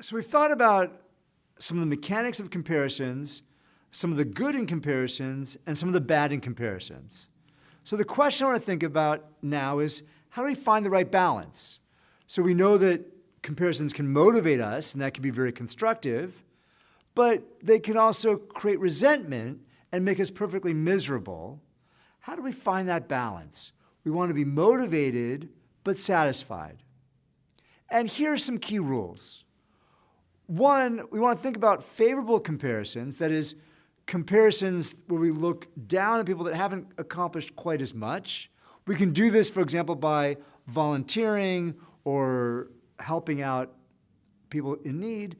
So we've thought about some of the mechanics of comparisons, some of the good in comparisons, and some of the bad in comparisons. So the question I want to think about now is, how do we find the right balance? So we know that comparisons can motivate us, and that can be very constructive, but they can also create resentment and make us perfectly miserable. How do we find that balance? We want to be motivated, but satisfied. And here are some key rules. One, we want to think about favorable comparisons, that is, comparisons where we look down at people that haven't accomplished quite as much. We can do this, for example, by volunteering or helping out people in need.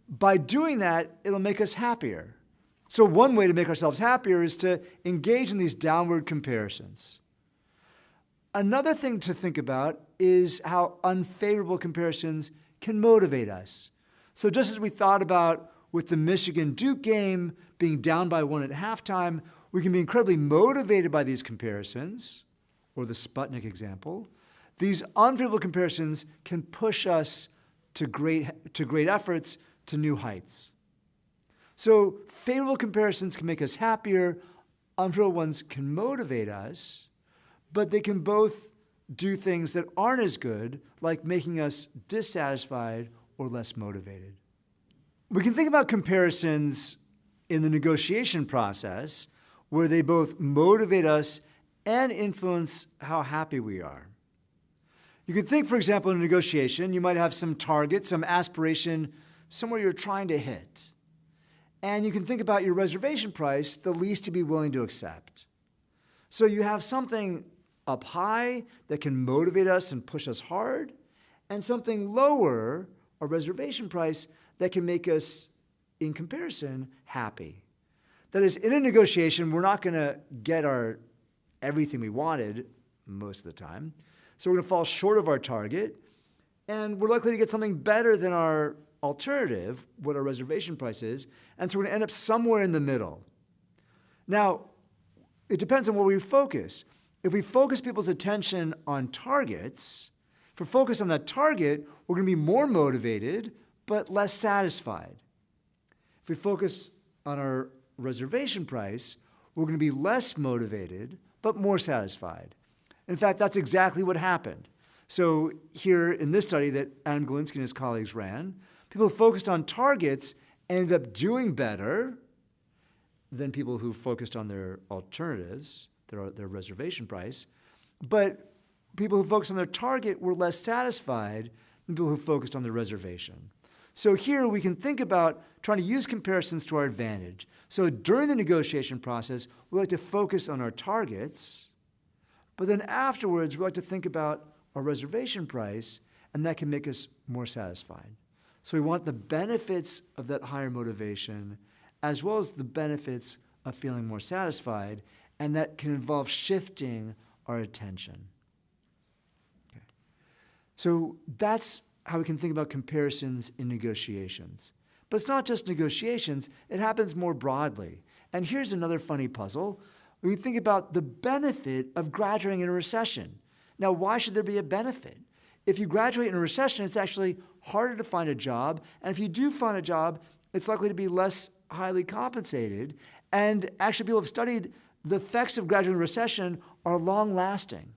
By doing that, it'll make us happier. So one way to make ourselves happier is to engage in these downward comparisons. Another thing to think about is how unfavorable comparisons can motivate us. So just as we thought about with the Michigan-Duke game being down by 1 at halftime, we can be incredibly motivated by these comparisons, or the Sputnik example. These unfavorable comparisons can push us to great efforts, to new heights. So favorable comparisons can make us happier, unfavorable ones can motivate us, but they can both do things that aren't as good, like making us dissatisfied or less motivated. We can think about comparisons in the negotiation process, where they both motivate us and influence how happy we are. You could think, for example, in a negotiation, you might have some target, some aspiration, somewhere you're trying to hit. And you can think about your reservation price, the least to be willing to accept. So you have something up high that can motivate us and push us hard, and something lower, a reservation price, that can make us, in comparison, happy. That is, in a negotiation, we're not going to get everything we wanted most of the time. So we're going to fall short of our target, and we're likely to get something better than our alternative, what our reservation price is, and so we're going to end up somewhere in the middle. Now, it depends on where we focus. If we focus people's attention on targets, if we're focused on that target, we're going to be more motivated, but less satisfied. If we focus on our reservation price, we're going to be less motivated, but more satisfied. In fact, that's exactly what happened. So here in this study that Adam Galinsky and his colleagues ran, people who focused on targets ended up doing better than people who focused on their alternatives, their reservation price. But people who focused on their target were less satisfied than people who focused on their reservation. So here we can think about trying to use comparisons to our advantage. So during the negotiation process, we like to focus on our targets, but then afterwards, we like to think about our reservation price, and that can make us more satisfied. So we want the benefits of that higher motivation, as well as the benefits of feeling more satisfied, and that can involve shifting our attention. Okay. So that's how we can think about comparisons in negotiations. But it's not just negotiations, it happens more broadly. And here's another funny puzzle. We think about the benefit of graduating in a recession. Now, why should there be a benefit? If you graduate in a recession, it's actually harder to find a job. And if you do find a job, it's likely to be less highly compensated. And actually, people have studied the effects of graduating in a recession are long-lasting.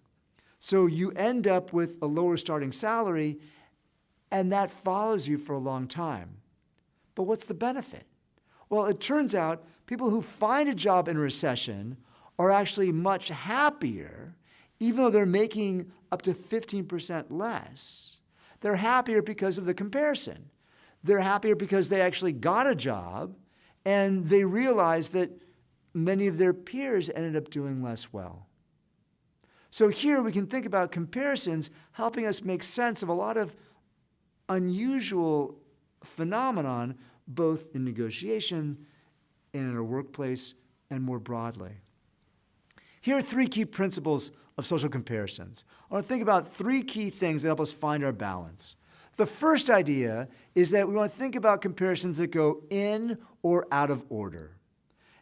So you end up with a lower starting salary, and that follows you for a long time. But what's the benefit? Well, it turns out people who find a job in a recession are actually much happier, even though they're making up to 15% less. They're happier because of the comparison. They're happier because they actually got a job, and they realize that many of their peers ended up doing less well. So here we can think about comparisons helping us make sense of a lot of unusual phenomenon, both in negotiation and in our workplace and more broadly. Here are 3 key principles of social comparisons. I want to think about 3 key things that help us find our balance. The first idea is that we want to think about comparisons that go in or out of order.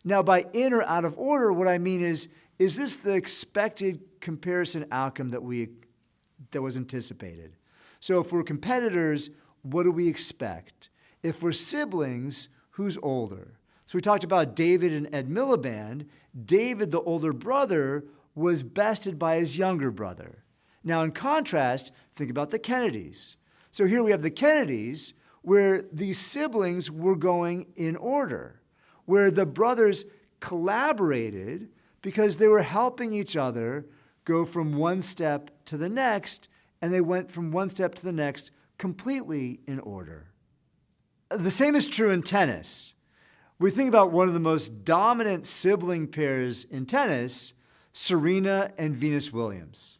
Now, by in or out of order, what I mean is this the expected comparison outcome that was anticipated? So if we're competitors, what do we expect? if we're siblings, who's older? So we talked about David and Ed Miliband. David, the older brother, was bested by his younger brother. Now, in contrast, think about the Kennedys. So here we have the Kennedys, where these siblings were going in order, where the brothers collaborated because they were helping each other go from one step to the next, and they went from one step to the next completely in order. The same is true in tennis. We think about one of the most dominant sibling pairs in tennis, Serena and Venus Williams.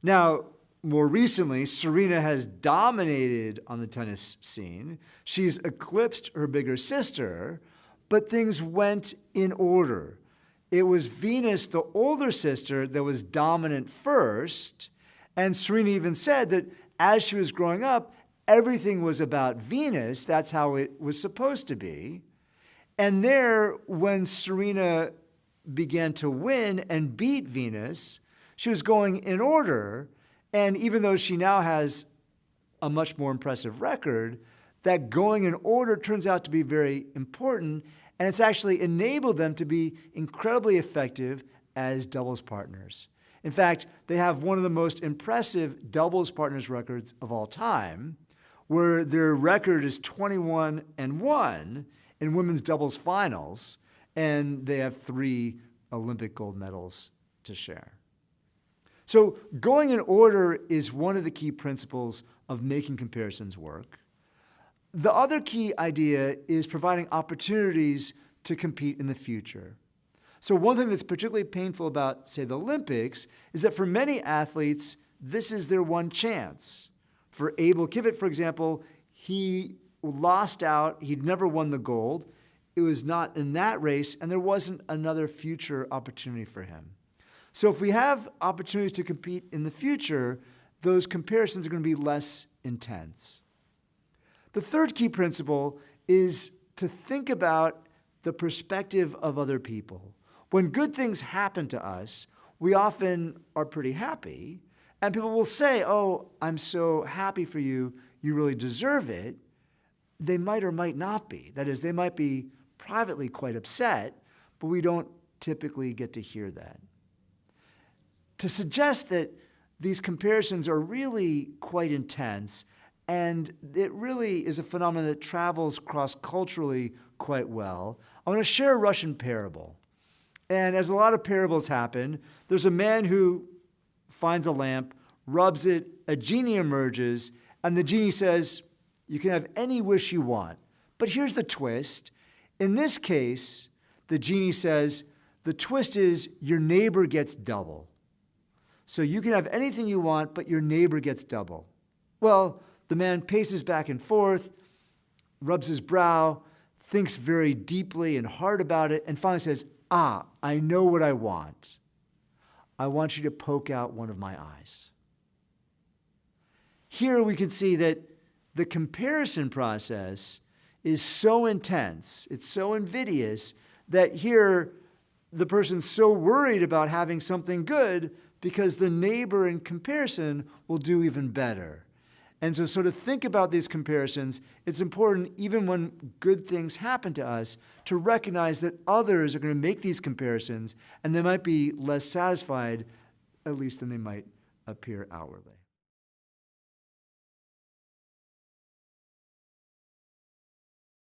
Now, more recently, Serena has dominated on the tennis scene. She's eclipsed her bigger sister, but things went in order. It was Venus, the older sister, that was dominant first, and Serena even said that as she was growing up, everything was about Venus. That's how it was supposed to be. And there, when Serena began to win and beat Venus, she was going in order. And even though she now has a much more impressive record, that going in order turns out to be very important. And it's actually enabled them to be incredibly effective as doubles partners. In fact, they have one of the most impressive doubles partners records of all time, where their record is 21-1 in women's doubles finals, and they have 3 Olympic gold medals to share. So going in order is one of the key principles of making comparisons work. The other key idea is providing opportunities to compete in the future. So one thing that's particularly painful about, say, the Olympics is that for many athletes, this is their one chance. For Abel Kivett, for example, he lost out. He'd never won the gold. It was not in that race, and there wasn't another future opportunity for him. So if we have opportunities to compete in the future, those comparisons are going to be less intense. The third key principle is to think about the perspective of other people. When good things happen to us, we often are pretty happy, and people will say, "Oh, I'm so happy for you, you really deserve it." They might or might not be. That is, they might be privately quite upset, but we don't typically get to hear that. To suggest that these comparisons are really quite intense, and it really is a phenomenon that travels cross-culturally quite well, I want to share a Russian parable. And as a lot of parables happen, there's a man who finds a lamp, rubs it, a genie emerges, and the genie says, "You can have any wish you want." But here's the twist. In this case, the genie says, the twist is your neighbor gets double. So you can have anything you want, but your neighbor gets double. Well, the man paces back and forth, rubs his brow, thinks very deeply and hard about it, and finally says, I know what I want. I want you to poke out one of my eyes. Here we can see that the comparison process is so intense, it's so invidious, that here the person's so worried about having something good because the neighbor in comparison will do even better. And so sort of think about these comparisons. It's important, even when good things happen to us, to recognize that others are going to make these comparisons, and they might be less satisfied, at least than they might appear outwardly.